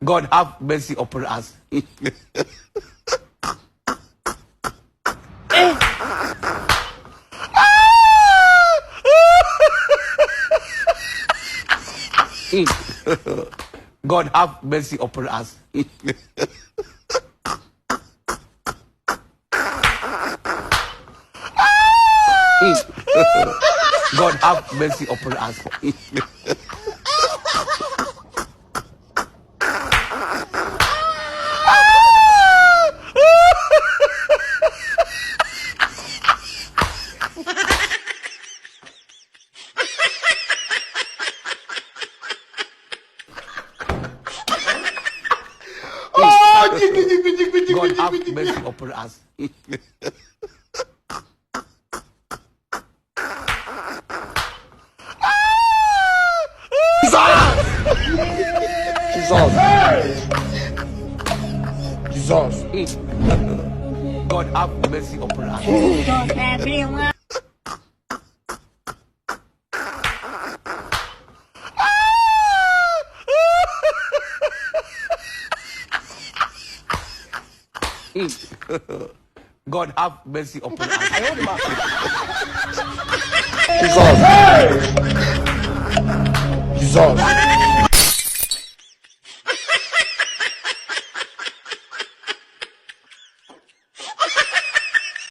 God have mercy upon us. God have mercy upon us. God have mercy upon us. God have mercy upon us. Jesus. God have mercy upon us. God have mercy upon us. Jesus.